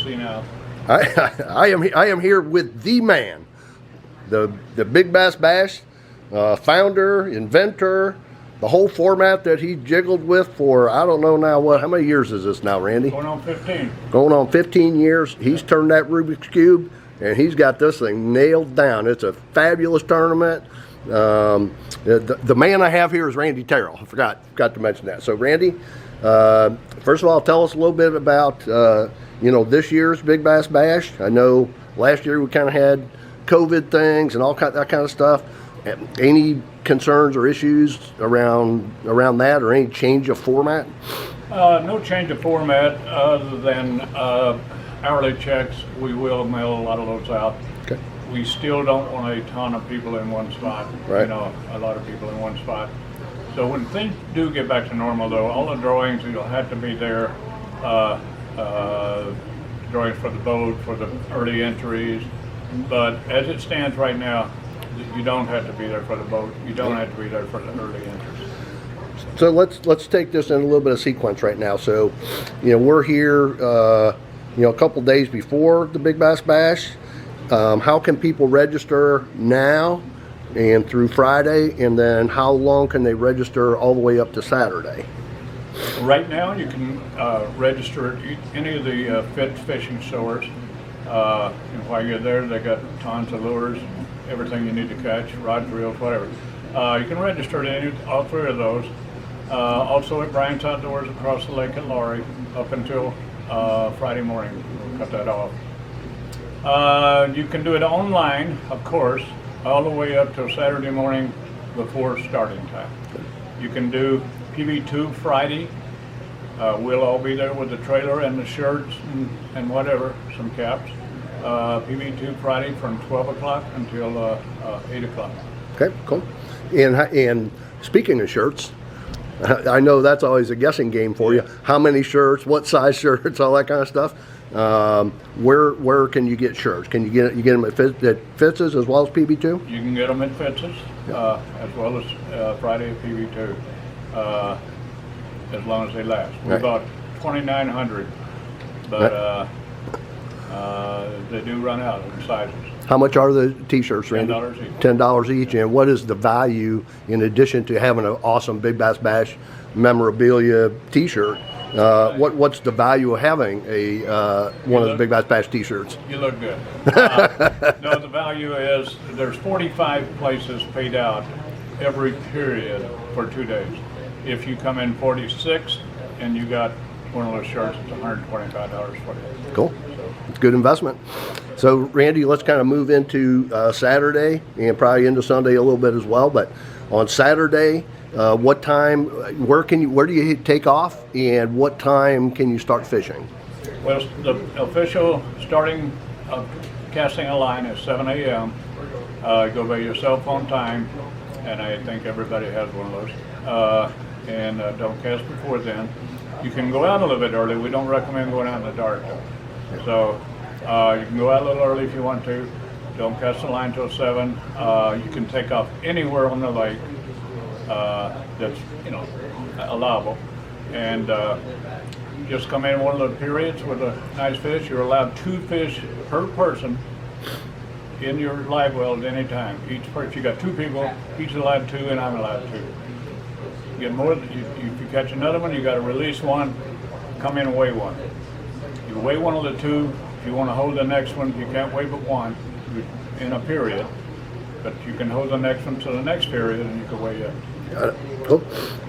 see now? I am here with the man, the Big Bass Bash founder, inventor, the whole format that he jiggled with for, I don't know now how many years is this now, Randy? Going on 15. Going on 15 years. He's turned that Rubik's Cube and he's got this thing nailed down. It's a fabulous tournament. The man I have here is Randy Terrell. I forgot to mention that. So Randy, first of all, tell us a little bit about this year's Big Bass Bash. I know last year we kind of had COVID things and all that kind of stuff. Any concerns or issues around that, or any change of format? No change of format other than hourly checks. We will mail a lot of those out. Okay. We still don't want a ton of people in one spot. Right. A lot of people in one spot. So when things do get back to normal, though, all the drawings you'll have to be there. Drawings for the boat, for the early entries. But as it stands right now, you don't have to be there for the boat. You don't have to be there for the early entries. So let's take this in a little bit of sequence right now. So, we're here, a couple days before the Big Bass Bash. How can people register now and through Friday, and then how long can they register all the way up to Saturday? Right now, you can register at any of the Fit fishing stores. And while you're there, they got tons of lures, everything you need to catch, rods, reels, whatever. You can register at all three of those. Also at Bryant's Outdoors across the lake at Laurie up until Friday morning. We'll cut that off. You can do it online, of course, all the way up till Saturday morning before starting time. You can do PB2 Friday. We'll all be there with the trailer and the shirts and whatever, some caps. PB2 Friday from 12 o'clock until 8 o'clock. Okay, cool. And speaking of shirts, I know that's always a guessing game for you. How many shirts, what size shirts, all that kind of stuff. Where can you get shirts? Can you get them at Fitz's as well as PB2? You can get them at Fitz's as well as Friday at PB2, as long as they last. We bought 2,900, but they do run out of sizes. How much are the T-shirts, Randy? $10 each. $10 each. And what is the value in addition to having an awesome Big Bass Bash memorabilia T-shirt? What's the value of having one of the Big Bass Bash T-shirts? You look good. No, the value is there's 45 places paid out every period for 2 days. If you come in 46 and you got one of those shirts, it's $125 for you. Cool. It's a good investment. So Randy, let's kind of move into Saturday and probably into Sunday a little bit as well. But on Saturday, what time? Where do you take off, and what time can you start fishing? Well, the official starting of casting a line is 7 a.m. Go by your cell phone time, and I think everybody has one of those. And don't cast before then. You can go out a little bit early. We don't recommend going out in the dark. So you can go out a little early if you want to. Don't cast the line till 7. You can take off anywhere on the lake that's allowable, and just come in one of the periods with a nice fish. You're allowed 2 fish per person in your live well at any time. If you got 2 people, each is allowed 2, and I'm allowed 2. You get more. If you catch another one, you got to release one. Come in and weigh one. You weigh one of the 2. If you want to hold the next one, you can't weigh but one in a period. But you can hold the next one to the next period, and you can weigh it. Got it. Cool.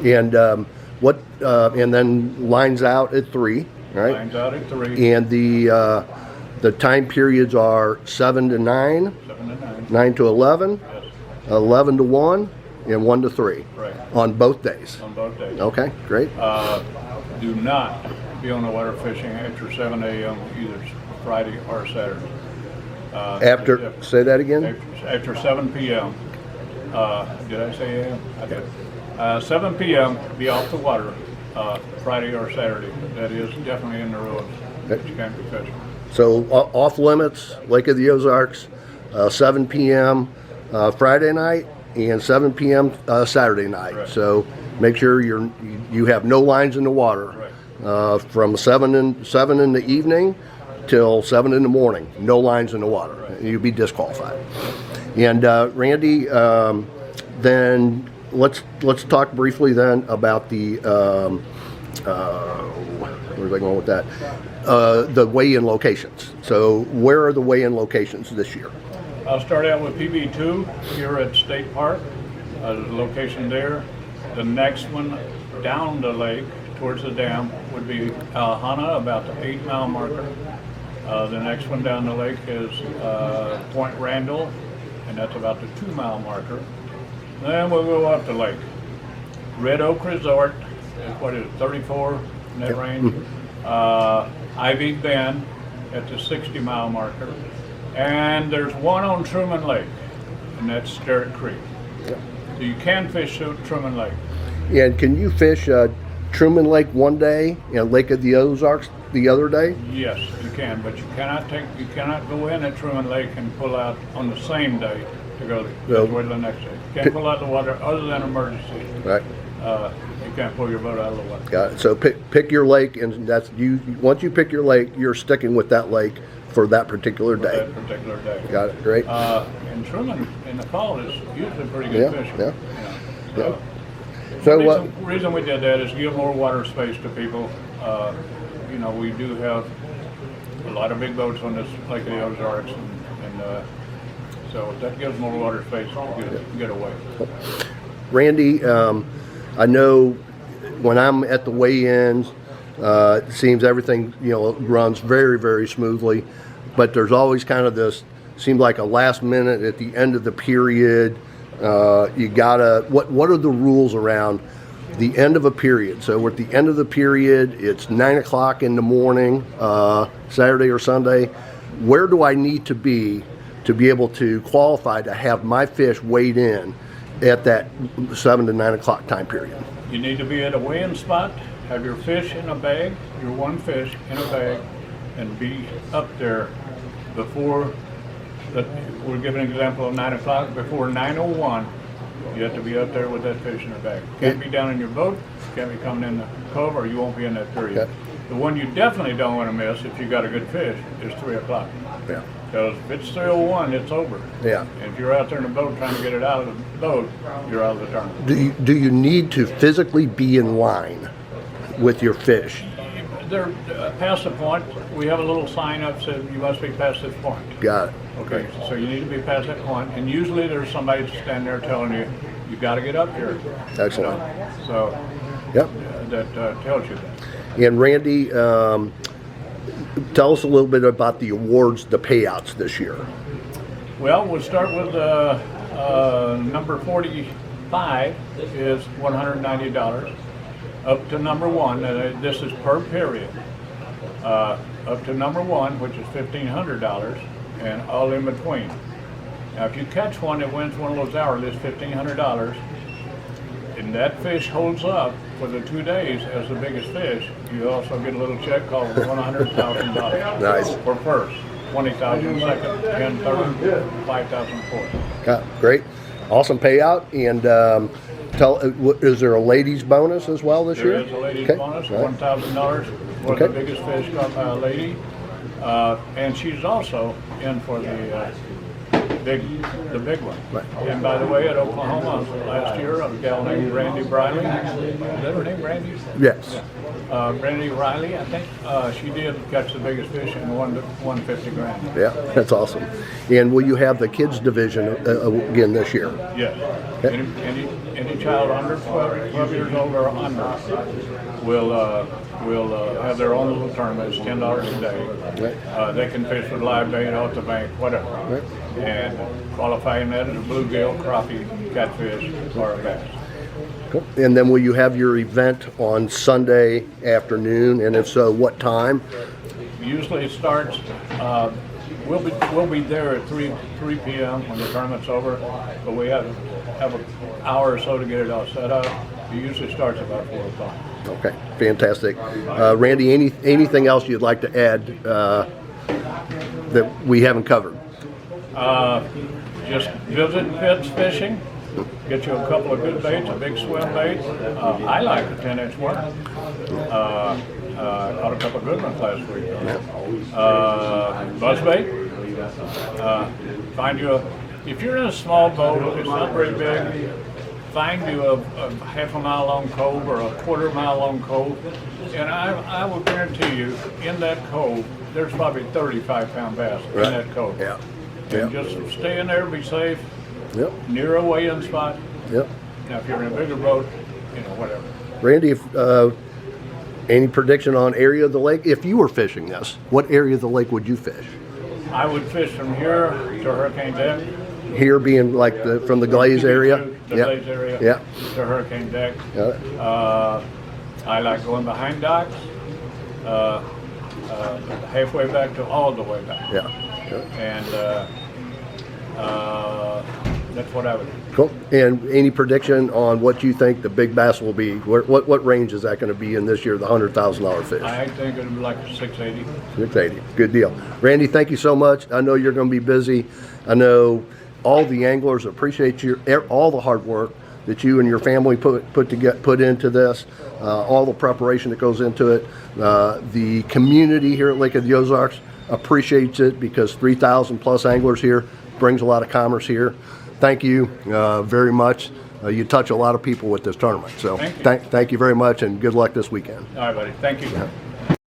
And and then lines out at 3, right? Lines out at 3. And the time periods are 7 to 9, 7 to 9, 9 to 11, yes. 11 to 1, and 1 to 3. Right. On both days. On both days. Okay, great. Do not be on the water fishing after 7 a.m. either Friday or Saturday. Say that again? After 7 p.m. Did I say a.m.? I did. 7 p.m. be off the water Friday or Saturday. That is definitely in the rules. Okay. You can't be fishing. So off limits, Lake of the Ozarks, 7 p.m. Friday night and 7 p.m. Saturday night. Right. So make sure you have no lines in the water. Right. From 7 in the evening till 7 in the morning. No lines in the water. You'd be disqualified. And Randy, then let's talk briefly then about the where's I going with that? The weigh-in locations. So where are the weigh-in locations this year? I'll start out with PB2 here at State Park, the location there. The next one down the lake towards the dam would be Alhana, about the 8-mile marker. The next one down the lake is Point Randall, and that's about the 2-mile marker. Then we'll go up the lake. Red Oak Resort is what is it, 34 in that range. Ivy Bend at the 60-mile marker. And there's one on Truman Lake, and that's Sterrett Creek. Yep. So you can fish Truman Lake. And can you fish Truman Lake one day and Lake of the Ozarks the other day? Yes, you can, but you cannot go in at Truman Lake and pull out on the same day to go to the next day. You can't pull out the water other than emergency. Right. You can't pull your boat out of the water. Got it. So pick your lake, and that's you. Once you pick your lake, you're sticking with that lake for that particular day. That particular day. Got it. Great. And Truman in the fall is usually pretty good fishing. Yeah. You know, So the reason we did that is to give more water space to people. You know, we do have a lot of big boats on this Lake of the Ozarks, and so that gives more water space to get away. Randy, I know when I'm at the weigh-ins, it seems everything runs very, very smoothly, but there's always kind of this, seems like a last minute at the end of the period. You gotta, what are the rules around the end of a period? So we're at the end of the period, it's 9 o'clock in the morning, Saturday or Sunday. Where do I need to be able to qualify to have my fish weighed in at that 7 to 9 o'clock time period? You need to be at a weigh-in spot, have your fish in a bag, your one fish in a bag, and be up there before, we're giving an example of 9 o'clock, before 9:01, you have to be up there with that fish in a bag. Can't be down in your boat, can't be coming in the cove, or you won't be in that period. Okay. The one you definitely don't want to miss, if you got a good fish, is 3 o'clock. Yeah. Because if it's 3:01, it's over. Yeah. And if you're out there in the boat trying to get it out of the boat, you're out of the tournament. Do you need to physically be in line with your fish? They're past the point. We have a little sign up that says you must be past this point. Got it. Okay, so you need to be past that point, and usually there's somebody standing there telling you, you got to get up here. Excellent. So, Yep. That tells you that. And Randy, tell us a little bit about the awards, the payouts this year. Well, we'll start with number 45 is $190. Up to number 1, this is per period. Up to number 1, which is $1,500, and all in between. Now, if you catch one that wins one of those hours, it's $1,500, and that fish holds up for the 2 days as the biggest fish, you also get a little check called $100,000. Nice. For first, 20,000 second, 10 third, 5,000 fourth. Yeah, great. Awesome payout. And is there a ladies bonus as well this year? There is a ladies Okay. bonus, All right. $1,000 for Okay. the biggest fish caught by a lady. And she's also in for the big one. Right. And by the way, at Oklahoma last year, a gal named Brandy Briley, is that her name, Brandy? Yes. Brandy Riley, I think, she did catch the biggest fish and won $50 grand. Yeah, that's awesome. And will you have the kids division again this year? Yes. Okay. Any child under 12 years old or under will have their own little tournament. It's $10 a day. Right. They can fish with live bait, off the bank, whatever. Right. And qualifying that as a bluegill, crappie, catfish, or a bass. Cool. And then will you have your event on Sunday afternoon? And if so, what time? Usually it starts. We'll be there at 3 p.m. when the tournament's over, but we have an hour or so to get it all set up. It usually starts about 4 o'clock. Okay, fantastic. Randy, anything else you'd like to add that we haven't covered? Just visit Fitz Fishing. Get you a couple of good baits, a big swim bait. I like a 10-inch worm. Caught a couple good ones last week. Buzzbait. Find you if you're in a small boat, it's not very big, find you a half a mile long cove or a quarter mile long cove, and I will guarantee you, in that cove, there's probably 35-pound bass in that cove. Yeah. And just stay in there, be safe, Yep. near a weigh-in spot. Yep. Now, if you're in a bigger boat, whatever. Randy, if, any prediction on area of the lake? If you were fishing this, what area of the lake would you fish? I would fish from here to Hurricane Deck. Here being like from the Glaze area? The Glaze area. Yeah. To Hurricane Deck. Yeah. I like going behind docks, halfway back to all the way back. Yeah. And that's what I would do. Cool. And any prediction on what you think the big bass will be? What range is that going to be in this year, the $100,000 fish? I think it'd be like a 680. 680. Good deal. Randy, thank you so much. I know you're going to be busy. I know all the anglers appreciate all the hard work that you and your family put into this, all the preparation that goes into it. The community here at Lake of the Ozarks appreciates it because 3,000 plus anglers here brings a lot of commerce here. Thank you very much. You touch a lot of people with this tournament. So thank you very much, and good luck this weekend. All right, buddy. Thank you. Yeah.